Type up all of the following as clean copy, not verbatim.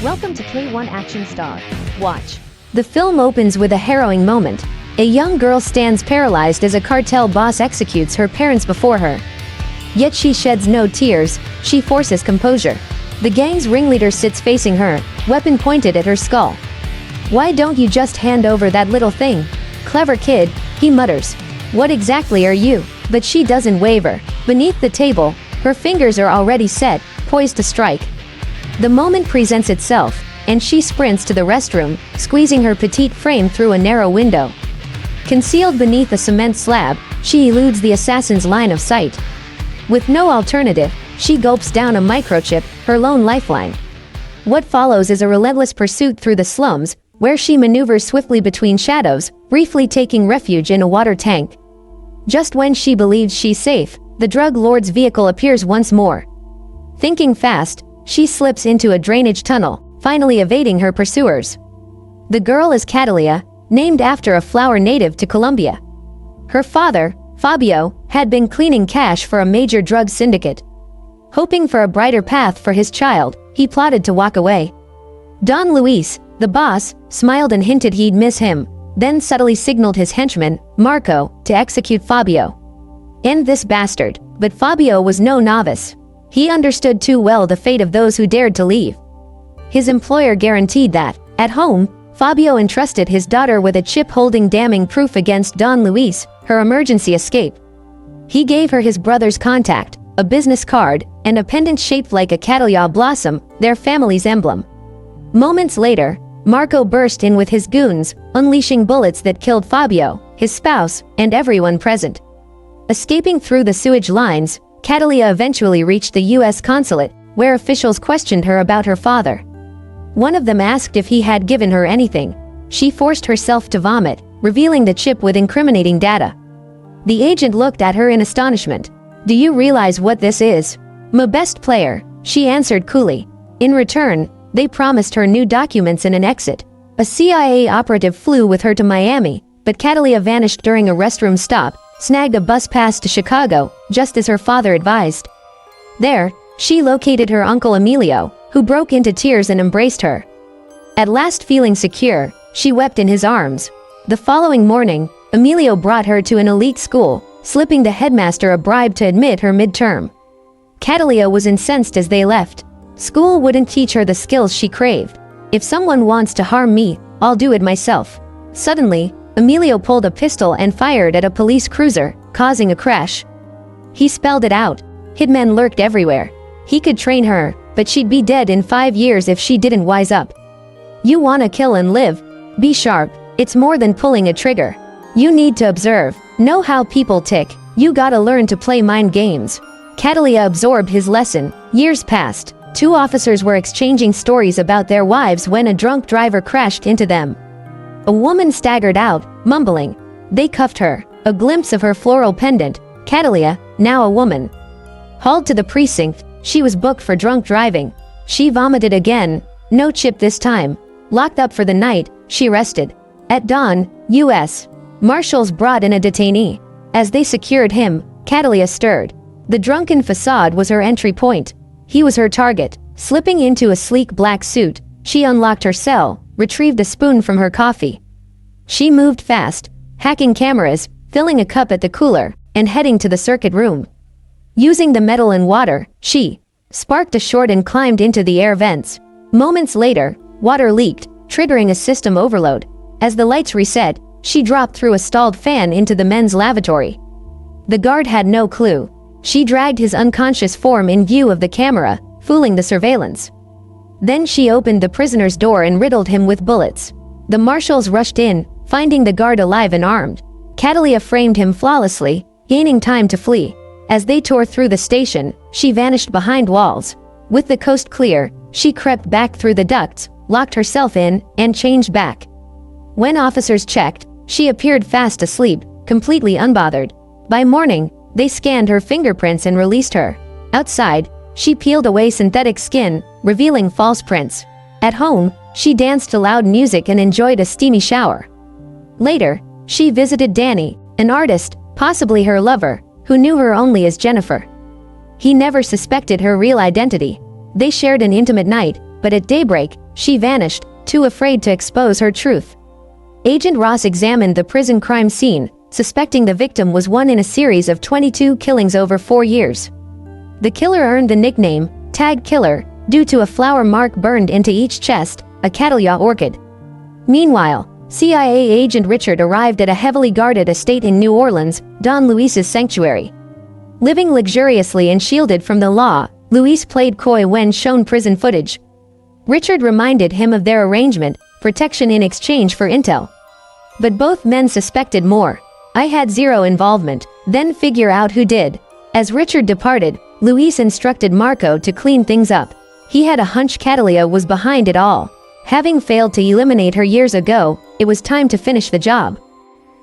Welcome to Kaywon Action Star. Watch. The film opens with a harrowing moment. A young girl stands paralyzed as a cartel boss executes her parents before her. Yet she sheds no tears, she forces composure. The gang's ringleader sits facing her, weapon pointed at her skull. "Why don't you just hand over that little thing? Clever kid," he mutters. "What exactly are you?" But she doesn't waver. Beneath the table, her fingers are already set, poised to strike. The moment presents itself, and she sprints to the restroom, squeezing her petite frame through a narrow window. Concealed beneath a cement slab, she eludes the assassin's line of sight. With no alternative, she gulps down a microchip, her lone lifeline. What follows is a relentless pursuit through the slums, where she maneuvers swiftly between shadows, briefly taking refuge in a water tank. Just when she believes she's safe, the drug lord's vehicle appears once more. Thinking fast, she slips into a drainage tunnel, finally evading her pursuers. The girl is Catalia, named after a flower native to Colombia. Her father, Fabio, had been cleaning cash for a major drug syndicate. Hoping for a brighter path for his child, he plotted to walk away. Don Luis, the boss, smiled and hinted he'd miss him, then subtly signaled his henchman, Marco, to execute Fabio. End this bastard, but Fabio was no novice. He understood too well the fate of those who dared to leave. His employer guaranteed that, at home, Fabio entrusted his daughter with a chip holding damning proof against Don Luis, her emergency escape. He gave her his brother's contact, a business card, and a pendant shaped like a Catalia blossom, their family's emblem. Moments later, Marco burst in with his goons, unleashing bullets that killed Fabio, his spouse, and everyone present. Escaping through the sewage lines, Catalia eventually reached the U.S. consulate, where officials questioned her about her father. One of them asked if he had given her anything. She forced herself to vomit, revealing the chip with incriminating data. The agent looked at her in astonishment. "Do you realize what this is?" "My best player," she answered coolly. In return, they promised her new documents and an exit. A CIA operative flew with her to Miami, but Catalia vanished during a restroom stop, snagged a bus pass to Chicago, just as her father advised. There, she located her uncle Emilio, who broke into tears and embraced her. At last feeling secure, she wept in his arms. The following morning, Emilio brought her to an elite school, slipping the headmaster a bribe to admit her midterm. Catalia was incensed as they left. School wouldn't teach her the skills she craved. "If someone wants to harm me, I'll do it myself." Suddenly, Emilio pulled a pistol and fired at a police cruiser, causing a crash. He spelled it out. Hitmen lurked everywhere. He could train her, but she'd be dead in 5 years if she didn't wise up. You wanna kill and live? Be sharp. It's more than pulling a trigger. You need to observe, know how people tick. You gotta learn to play mind games. Catalia absorbed his lesson. Years passed. 2 officers were exchanging stories about their wives when a drunk driver crashed into them. A woman staggered out, mumbling. They cuffed her. A glimpse of her floral pendant. Catalia, now a woman. Hauled to the precinct, she was booked for drunk driving. She vomited again. No chip this time. Locked up for the night, she rested. At dawn, U.S. Marshals brought in a detainee. As they secured him, Catalia stirred. The drunken facade was her entry point. He was her target. Slipping into a sleek black suit, she unlocked her cell, retrieved a spoon from her coffee. She moved fast, hacking cameras, filling a cup at the cooler, and heading to the circuit room. Using the metal and water, she sparked a short and climbed into the air vents. Moments later, water leaked, triggering a system overload. As the lights reset, she dropped through a stalled fan into the men's lavatory. The guard had no clue. She dragged his unconscious form in view of the camera, fooling the surveillance. Then she opened the prisoner's door and riddled him with bullets. The marshals rushed in, finding the guard alive and armed. Catalia framed him flawlessly, gaining time to flee. As they tore through the station, she vanished behind walls. With the coast clear, she crept back through the ducts, locked herself in, and changed back. When officers checked, she appeared fast asleep, completely unbothered. By morning, they scanned her fingerprints and released her. Outside, she peeled away synthetic skin, revealing false prints. At home, she danced to loud music and enjoyed a steamy shower. Later, she visited Danny, an artist, possibly her lover, who knew her only as Jennifer. He never suspected her real identity. They shared an intimate night, but at daybreak, she vanished, too afraid to expose her truth. Agent Ross examined the prison crime scene, suspecting the victim was one in a series of 22 killings over 4 years. The killer earned the nickname, Tag Killer, due to a flower mark burned into each chest, a Cattleya orchid. Meanwhile, CIA agent Richard arrived at a heavily guarded estate in New Orleans, Don Luis's sanctuary. Living luxuriously and shielded from the law, Luis played coy when shown prison footage. Richard reminded him of their arrangement, protection in exchange for intel. But both men suspected more. I had zero involvement, then figure out who did. As Richard departed, Luis instructed Marco to clean things up. He had a hunch Cattleya was behind it all. Having failed to eliminate her years ago, it was time to finish the job.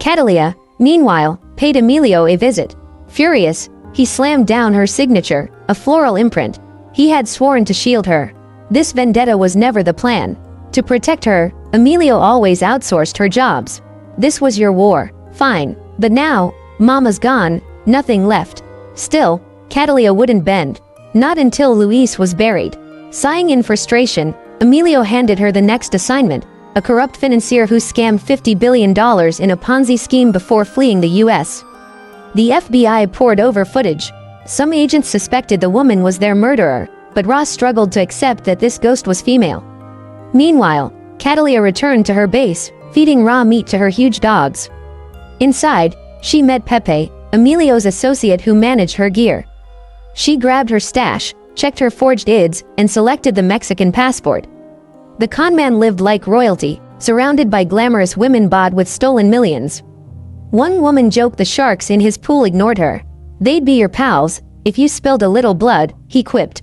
Cattleya, meanwhile, paid Emilio a visit. Furious, he slammed down her signature, a floral imprint. He had sworn to shield her. This vendetta was never the plan. To protect her, Emilio always outsourced her jobs. This was your war, fine. But now, Mama's gone, nothing left. Still, Cattleya wouldn't bend. Not until Luis was buried. Sighing in frustration, Emilio handed her the next assignment, a corrupt financier who scammed $50 billion in a Ponzi scheme before fleeing the US. The FBI pored over footage. Some agents suspected the woman was their murderer, but Ross struggled to accept that this ghost was female. Meanwhile, Cattleya returned to her base, feeding raw meat to her huge dogs. Inside, she met Pepe, Emilio's associate who managed her gear. She grabbed her stash, checked her forged IDs, and selected the Mexican passport. The conman lived like royalty, surrounded by glamorous women bought with stolen millions. One woman joked the sharks in his pool ignored her. They'd be your pals, if you spilled a little blood, he quipped.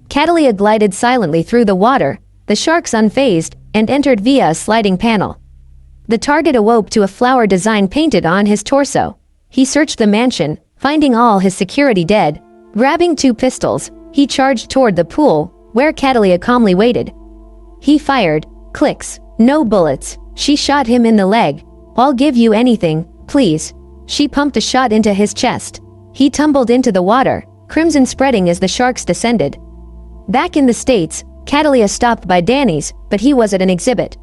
Cattleya glided silently through the water, the sharks unfazed, and entered via a sliding panel. The target awoke to a flower design painted on his torso. He searched the mansion, finding all his security dead. Grabbing 2 pistols, he charged toward the pool, where Cattleya calmly waited. He fired. Clicks. No bullets. She shot him in the leg. I'll give you anything, please. She pumped a shot into his chest. He tumbled into the water, crimson spreading as the sharks descended. Back in the States, Cattleya stopped by Danny's, but he was at an exhibit.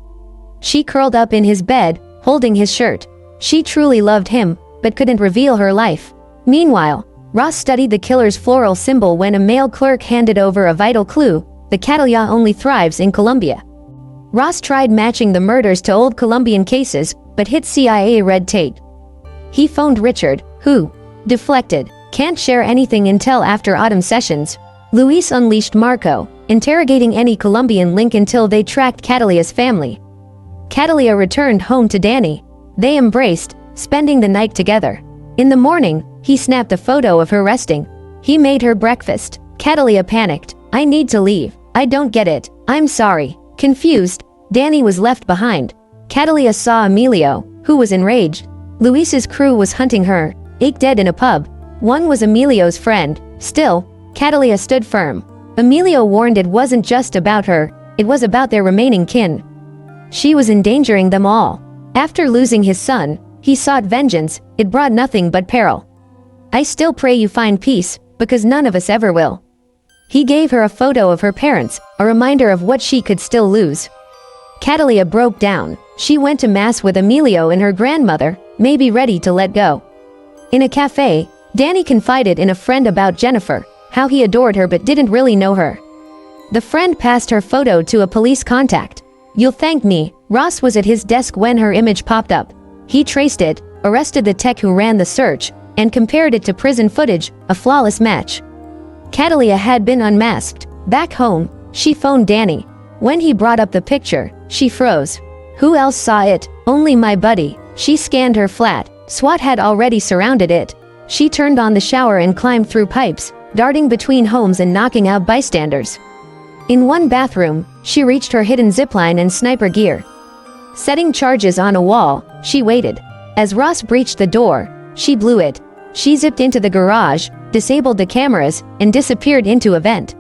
She curled up in his bed, holding his shirt. She truly loved him, but couldn't reveal her life. Meanwhile, Ross studied the killer's floral symbol when a male clerk handed over a vital clue: the Cattleya only thrives in Colombia. Ross tried matching the murders to old Colombian cases, but hit CIA red tape. He phoned Richard, who deflected. Can't share anything until after autumn sessions. Luis unleashed Marco, interrogating any Colombian link until they tracked Cattleya's family. Cattleya returned home to Danny. They embraced, spending the night together. In the morning, he snapped a photo of her resting. He made her breakfast. Cattleya panicked. I need to leave. I don't get it. I'm sorry. Confused, Danny was left behind. Cattleya saw Emilio, who was enraged. Luis's crew was hunting her, 8 dead in a pub. One was Emilio's friend. Still, Cattleya stood firm. Emilio warned it wasn't just about her, it was about their remaining kin. She was endangering them all. After losing his son, he sought vengeance. It brought nothing but peril. I still pray you find peace, because none of us ever will. He gave her a photo of her parents, a reminder of what she could still lose. Cattleya broke down. She went to mass with Emilio and her grandmother, maybe ready to let go. In a cafe, Danny confided in a friend about Jennifer, how he adored her but didn't really know her. The friend passed her photo to a police contact. You'll thank me. Ross was at his desk when her image popped up. He traced it, arrested the tech who ran the search, and compared it to prison footage, a flawless match. Cattleya had been unmasked. Back home, she phoned Danny. When he brought up the picture, she froze. Who else saw it? Only my buddy. She scanned her flat. SWAT had already surrounded it. She turned on the shower and climbed through pipes, darting between homes and knocking out bystanders. In one bathroom, she reached her hidden zipline and sniper gear. Setting charges on a wall, she waited. As Ross breached the door, she blew it. She zipped into the garage, disabled the cameras, and disappeared into a vent.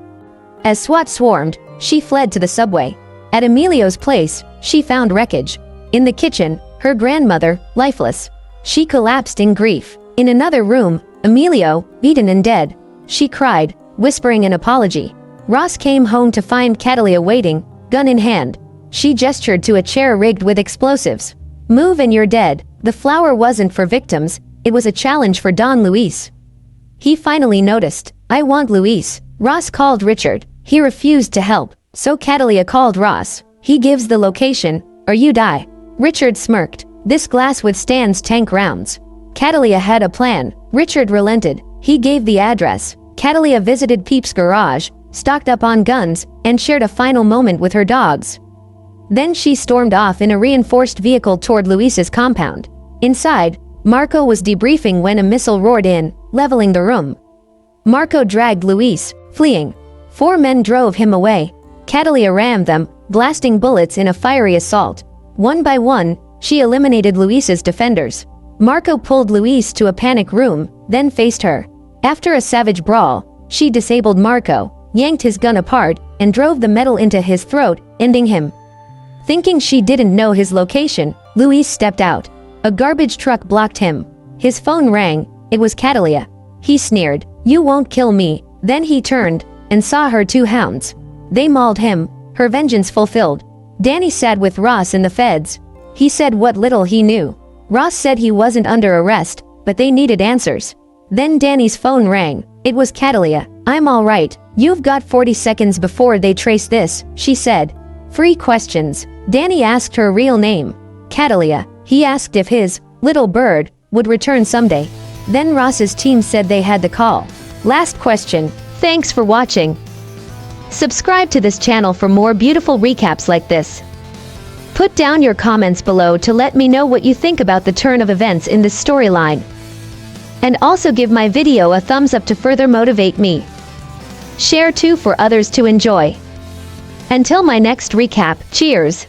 As SWAT swarmed, she fled to the subway. At Emilio's place, she found wreckage. In the kitchen, her grandmother, lifeless. She collapsed in grief. In another room, Emilio, beaten and dead. She cried, whispering an apology. Ross came home to find Catalia waiting, gun in hand. She gestured to a chair rigged with explosives. Move and you're dead. The flower wasn't for victims, it was a challenge for Don Luis. He finally noticed. I want Luis. Ross called Richard. He refused to help, so Catalia called Ross. He gives the location, or you die. Richard smirked. This glass withstands tank rounds. Catalia had a plan. Richard relented. He gave the address. Catalia visited Peep's garage, stocked up on guns, and shared a final moment with her dogs. Then she stormed off in a reinforced vehicle toward Luis's compound. Inside, Marco was debriefing when a missile roared in, leveling the room. Marco dragged Luis, fleeing. 4 men drove him away. Catalia rammed them, blasting bullets in a fiery assault. One by one, she eliminated Luis's defenders. Marco pulled Luis to a panic room, then faced her. After a savage brawl, she disabled Marco, yanked his gun apart, and drove the metal into his throat, ending him. Thinking she didn't know his location, Luis stepped out. A garbage truck blocked him. His phone rang. It was Catalia. He sneered, "You won't kill me." Then he turned and saw her 2 hounds. They mauled him, her vengeance fulfilled. Danny sat with Ross and the feds. He said what little he knew. Ross said he wasn't under arrest, but they needed answers. Then Danny's phone rang. It was Catalia. "I'm all right. You've got 40 seconds before they trace this," she said. 3 questions. Danny asked her real name. Catalia. He asked if his little bird would return someday. Then Ross's team said they had the call. Last question. Thanks for watching. Subscribe to this channel for more beautiful recaps like this. Put down your comments below to let me know what you think about the turn of events in this storyline. And also give my video a thumbs up to further motivate me. Share too for others to enjoy. Until my next recap, cheers!